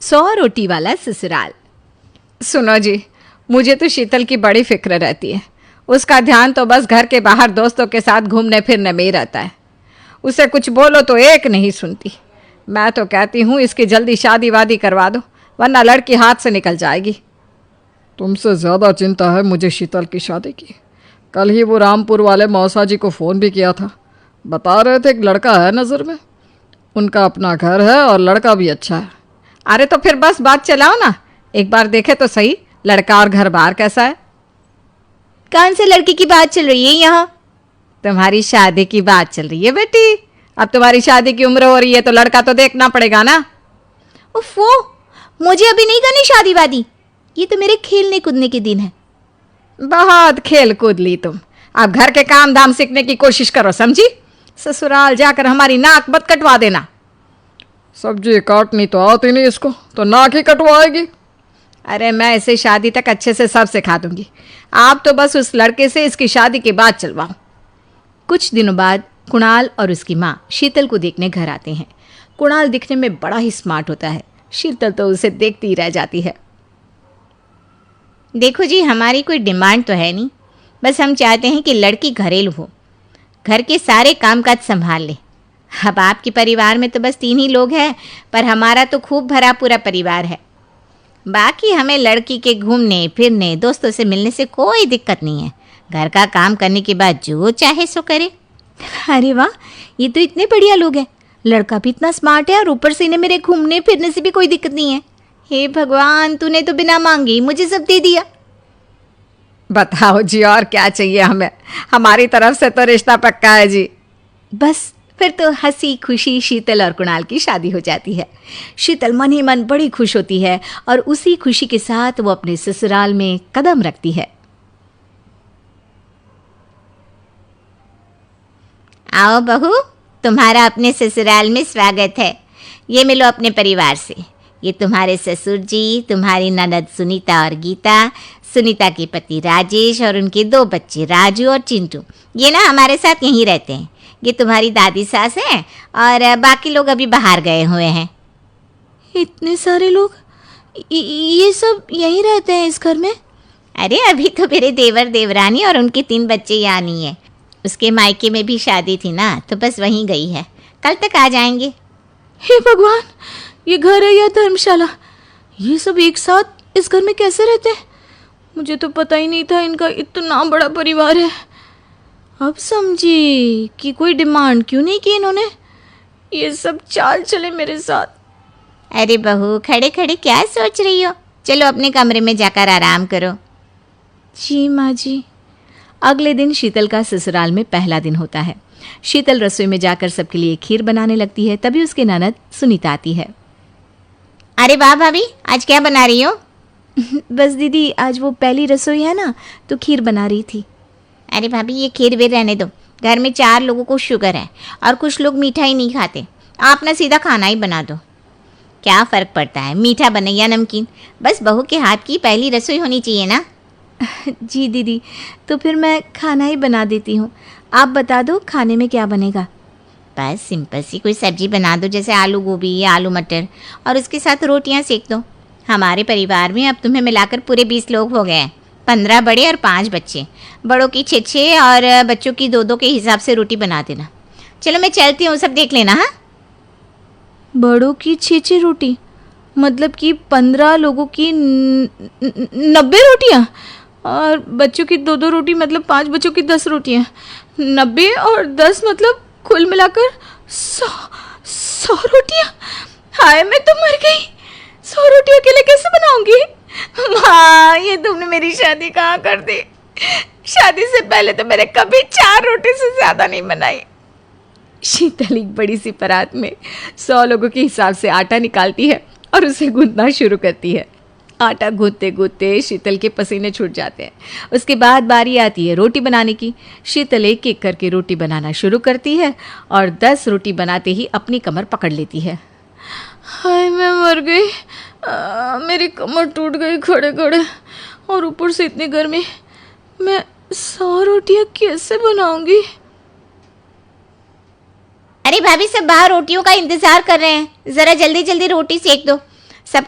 100 रोटी वाला ससुराल। सुनो जी, मुझे तो शीतल की बड़ी फिक्र रहती है। उसका ध्यान तो बस घर के बाहर दोस्तों के साथ घूमने फिरने में ही रहता है। उसे कुछ बोलो तो एक नहीं सुनती। मैं तो कहती हूँ इसकी जल्दी शादी वादी करवा दो, वरना लड़की हाथ से निकल जाएगी। तुमसे ज़्यादा चिंता है मुझे शीतल की शादी की। कल ही वो रामपुर वाले मौसा जी को फ़ोन भी किया था। बता रहे थे एक लड़का है नज़र में, उनका अपना घर है और लड़का भी अच्छा है। अरे तो फिर बस बात चलाओ ना, एक बार देखे तो सही लड़का और घर बार कैसा है। कौन से लड़के की बात चल रही है यहाँ? तुम्हारी शादी की बात चल रही है बेटी। अब तुम्हारी शादी की उम्र हो रही है तो लड़का तो देखना पड़ेगा ना। उफ़ो, मुझे अभी नहीं करनी शादी वादी। ये तो मेरे खेलने कूदने के दिन है। बहुत खेल कूद ली तुम। अब घर के काम धाम सीखने की कोशिश करो, समझी? ससुराल जाकर हमारी नाक मत कटवा देना। सब्जी काटनी तो आती नहीं इसको, तो नाक ही कटवाएगी। अरे मैं इसे शादी तक अच्छे से सब सिखा दूंगी। आप तो बस उस लड़के से इसकी शादी के बाद चलवाओ। कुछ दिनों बाद कुणाल और उसकी माँ शीतल को देखने घर आते हैं। कुणाल दिखने में बड़ा ही स्मार्ट होता है। शीतल तो उसे देखती ही रह जाती है। देखो जी, हमारी कोई डिमांड तो है नहीं, बस हम चाहते हैं कि लड़की घरेलू हो, घर के सारे कामकाज संभाल ले। अब आपके परिवार में तो बस 3 ही लोग हैं, पर हमारा तो खूब भरा पूरा परिवार है। बाकी हमें लड़की के घूमने फिरने दोस्तों से मिलने से कोई दिक्कत नहीं है। घर का काम करने के बाद जो चाहे सो करे। अरे वाह, ये तो इतने बढ़िया लोग हैं। लड़का भी इतना स्मार्ट है और ऊपर से इन्हें मेरे घूमने फिरने से भी कोई दिक्कत नहीं है। हे भगवान, तूने तो बिना मांगे ही मुझे सब दे दिया। बताओ जी, और क्या चाहिए हमें? हमारी तरफ से तो रिश्ता पक्का है जी। बस फिर तो हंसी खुशी शीतल और कुणाल की शादी हो जाती है। शीतल मन ही मन बड़ी खुश होती है और उसी खुशी के साथ वो अपने ससुराल में कदम रखती है। आओ बहू, तुम्हारा अपने ससुराल में स्वागत है। ये मिलो अपने परिवार से। ये तुम्हारे ससुर जी, तुम्हारी ननद सुनीता और गीता, सुनीता के पति राजेश और उनके 2 बच्चे राजू और चिंटू। ये ना हमारे साथ यहीं रहते हैं। ये तुम्हारी दादी सास हैं और बाकी लोग अभी बाहर गए हुए हैं। इतने सारे लोग, ये सब यहीं रहते हैं इस घर में? अरे अभी तो मेरे देवर देवरानी और उनके 3 बच्चे यहाँ नहीं है। उसके मायके में भी शादी थी ना, तो बस वहीं गई है। कल तक आ जाएंगे। हे भगवान, ये घर है या धर्मशाला? ये सब एक साथ इस घर में कैसे रहते हैं? मुझे तो पता ही नहीं था इनका इतना बड़ा परिवार है। अब समझी कि कोई डिमांड क्यों नहीं की इन्होंने। ये सब चाल चले मेरे साथ। अरे बहू, खड़े खड़े क्या सोच रही हो? चलो अपने कमरे में जाकर आराम करो। जी माँ जी। अगले दिन शीतल का ससुराल में पहला दिन होता है। शीतल रसोई में जाकर सबके लिए खीर बनाने लगती है। तभी उसके ननद सुनीता आती है। अरे वाह भाभी, आज क्या बना रही हो? बस दीदी, आज वो पहली रसोई है ना, तो खीर बना रही थी। अरे भाभी, ये खीर भी रहने दो। घर में 4 लोगों को शुगर है और कुछ लोग मीठा ही नहीं खाते। आप ना सीधा खाना ही बना दो। क्या फ़र्क पड़ता है मीठा बने या नमकीन? बस बहू के हाथ की पहली रसोई होनी चाहिए ना। जी दीदी, तो फिर मैं खाना ही बना देती हूँ। आप बता दो खाने में क्या बनेगा? बस सिंपल सी कोई सब्जी बना दो, जैसे आलू गोभी या आलू मटर, और उसके साथ रोटियां सेक दो। हमारे परिवार में अब तुम्हें मिलाकर पूरे 20 लोग हो गए हैं। 15 बड़े और 5 बच्चे। बड़ों की 6-6 और बच्चों की 2-2 के हिसाब से रोटी बना देना। चलो मैं चलती हूँ, सब देख लेना। हाँ, बड़ों की 6-6 रोटी, मतलब कि 15 लोगों की 90 रोटियाँ, और बच्चों की 2-2 रोटी, मतलब 5 बच्चों की 10 रोटियाँ। 90 और 10 मतलब कुल मिलाकर 100 रोटियाँ। हाय, मैं तो मर गई। 100 रोटी अकेले कैसे बनाऊंगी? माँ, ये तुमने मेरी शादी कहाँ कर दी? शादी से पहले तो मैंने कभी 4 रोटी से ज़्यादा नहीं बनाई। शीतल एक बड़ी सी परात में 100 लोगों के हिसाब से आटा निकालती है और उसे गूंथना शुरू करती है। आटा गूंथते गूंथते शीतल के पसीने छूट जाते हैं। उसके बाद बारी आती है रोटी बनाने की। शीतल एक एक करके रोटी बनाना शुरू करती है और 10 रोटी बनाते ही अपनी कमर पकड़ लेती है। हाय, मैं मर गई। मेरी कमर टूट गई खड़े खड़े, और ऊपर से इतनी गर्मी। मैं 100 रोटियाँ कैसे बनाऊंगी? अरे भाभी, सब बाहर रोटियों का इंतजार कर रहे हैं। ज़रा जल्दी जल्दी रोटी सेक दो। सब